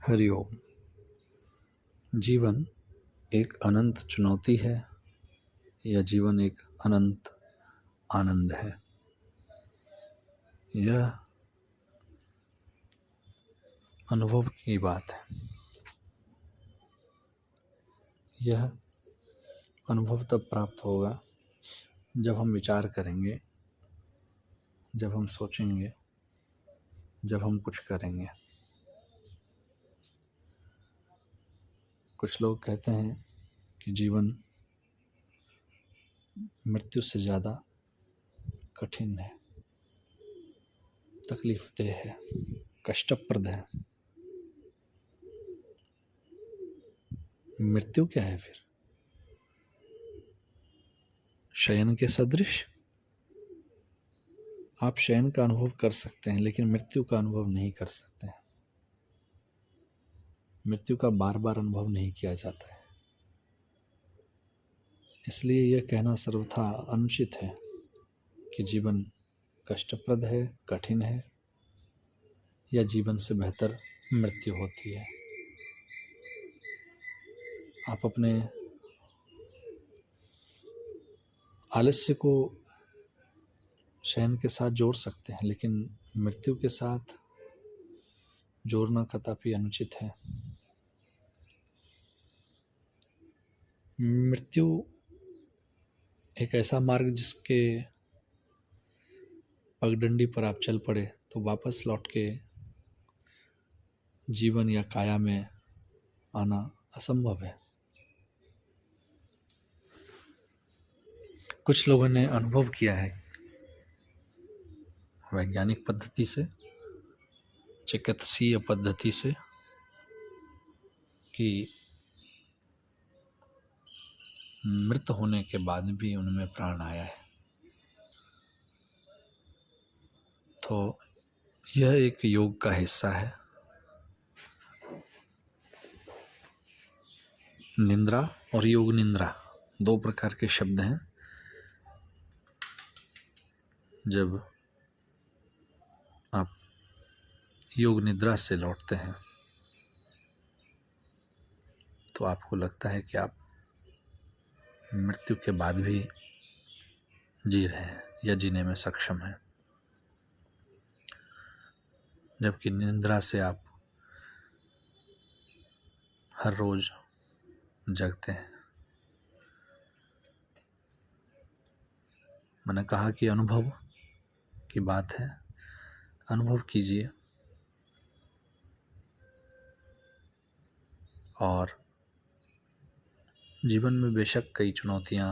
हरिओम। जीवन एक अनंत चुनौती है या जीवन एक अनंत आनंद है? यह अनुभव की बात है। यह अनुभव तब प्राप्त होगा जब हम विचार करेंगे, जब हम सोचेंगे, जब हम कुछ करेंगे। कुछ लोग कहते हैं कि जीवन मृत्यु से ज़्यादा कठिन है, तकलीफदेह है, कष्टप्रद है। मृत्यु क्या है फिर? शयन के सदृश? आप शयन का अनुभव कर सकते हैं लेकिन मृत्यु का अनुभव नहीं कर सकते हैं। मृत्यु का बार बार अनुभव नहीं किया जाता है। इसलिए यह कहना सर्वथा अनुचित है कि जीवन कष्टप्रद है, कठिन है या जीवन से बेहतर मृत्यु होती है। आप अपने आलस्य को शयन के साथ जोड़ सकते हैं लेकिन मृत्यु के साथ जोड़ना कदापि अनुचित है। मृत्यु एक ऐसा मार्ग जिसके पगडंडी पर आप चल पड़े तो वापस लौट के जीवन या काया में आना असंभव है। कुछ लोगों ने अनुभव किया है वैज्ञानिक पद्धति से, चिकित्सीय पद्धति से, कि मृत होने के बाद भी उनमें प्राण आया है। तो यह एक योग का हिस्सा है। निंद्रा और योग निंद्रा दो प्रकार के शब्द हैं। जब आप योग निद्रा से लौटते हैं तो आपको लगता है कि आप मृत्यु के बाद भी जी रहे हैं या जीने में सक्षम हैं, जबकि निंद्रा से आप हर रोज जगते हैं। मैंने कहा कि अनुभव की बात है, अनुभव कीजिए और जीवन में बेशक कई चुनौतियाँ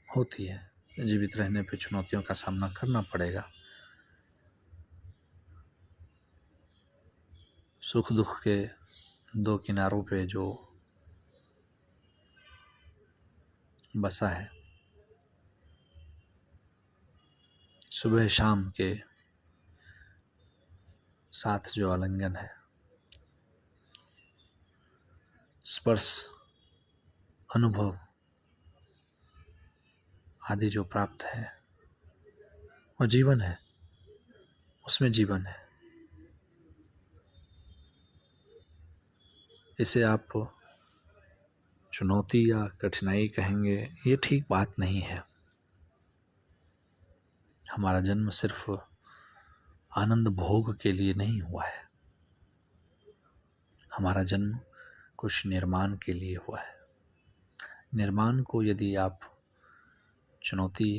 होती है। जीवित रहने पे चुनौतियों का सामना करना पड़ेगा। सुख दुख के दो किनारों पे जो बसा है, सुबह शाम के साथ जो आलिंगन है, स्पर्श, अनुभव आदि जो प्राप्त है, वो जीवन है, उसमें जीवन है। इसे आप चुनौती या कठिनाई कहेंगे, ये ठीक बात नहीं है। हमारा जन्म सिर्फ आनंद भोग के लिए नहीं हुआ है। हमारा जन्म कुछ निर्माण के लिए हुआ है। निर्माण को यदि आप चुनौती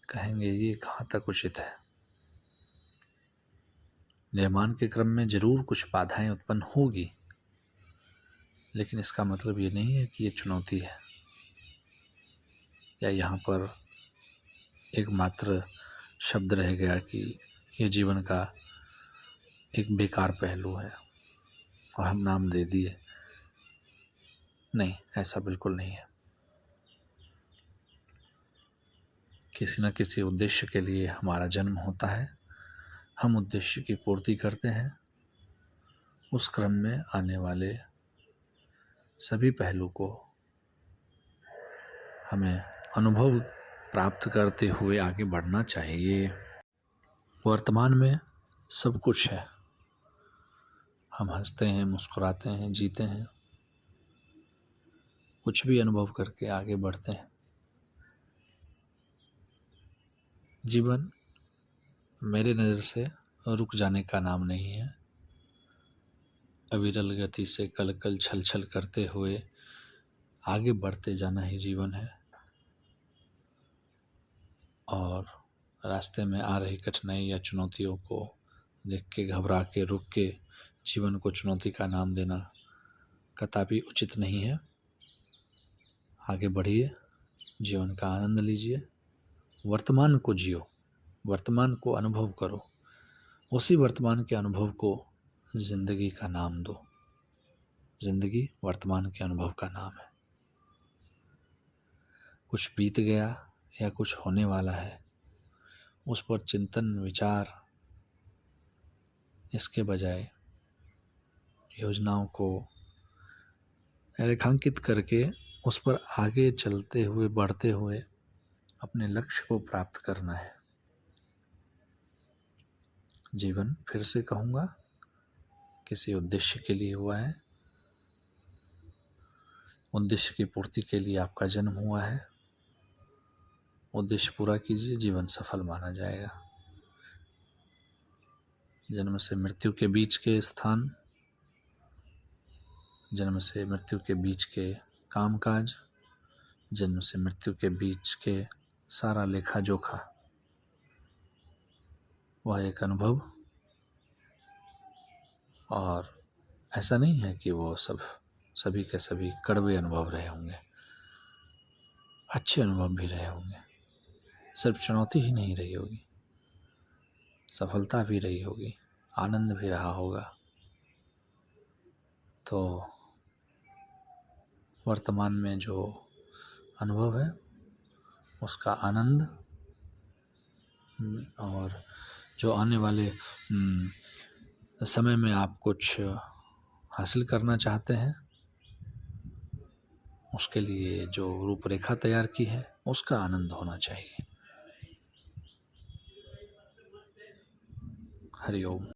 कहेंगे, ये कहाँ तक उचित है? निर्माण के क्रम में जरूर कुछ बाधाएं उत्पन्न होगी, लेकिन इसका मतलब ये नहीं है कि ये चुनौती है या यहाँ पर एकमात्र शब्द रह गया कि ये जीवन का एक बेकार पहलू है और हम नाम दे दिए। नहीं, ऐसा बिल्कुल नहीं है। किसी न किसी उद्देश्य के लिए हमारा जन्म होता है, हम उद्देश्य की पूर्ति करते हैं। उस क्रम में आने वाले सभी पहलू को हमें अनुभव प्राप्त करते हुए आगे बढ़ना चाहिए। वर्तमान में सब कुछ है। हम हंसते हैं, मुस्कुराते हैं, जीते हैं, कुछ भी अनुभव करके आगे बढ़ते हैं। जीवन मेरे नज़र से रुक जाने का नाम नहीं है। अविरल गति से कल-कल छल-छल करते हुए आगे बढ़ते जाना ही जीवन है। और रास्ते में आ रही कठिनाई या चुनौतियों को देख के, घबरा के, रुक के जीवन को चुनौती का नाम देना कदापि उचित नहीं है। आगे बढ़िए, जीवन का आनंद लीजिए, वर्तमान को जियो, वर्तमान को अनुभव करो, उसी वर्तमान के अनुभव को ज़िंदगी का नाम दो। ज़िंदगी वर्तमान के अनुभव का नाम है। कुछ बीत गया या कुछ होने वाला है, उस पर चिंतन विचार इसके बजाय योजनाओं को रेखांकित करके उस पर आगे चलते हुए, बढ़ते हुए अपने लक्ष्य को प्राप्त करना है। जीवन, फिर से कहूँगा, किसी उद्देश्य के लिए हुआ है। उद्देश्य की पूर्ति के लिए आपका जन्म हुआ है। उद्देश्य पूरा कीजिए, जीवन सफल माना जाएगा। जन्म से मृत्यु के बीच के स्थान, जन्म से मृत्यु के बीच के कामकाज, जन्म से मृत्यु के बीच के सारा लेखा जोखा, वह एक अनुभव। और ऐसा नहीं है कि वो सभी के सभी कड़वे अनुभव रहे होंगे, अच्छे अनुभव भी रहे होंगे। सिर्फ चुनौती ही नहीं रही होगी, सफलता भी रही होगी, आनंद भी रहा होगा। तो वर्तमान में जो अनुभव है उसका आनंद, और जो आने वाले समय में आप कुछ हासिल करना चाहते हैं, उसके लिए जो रूपरेखा तैयार की है उसका आनंद होना चाहिए। हरि ओम।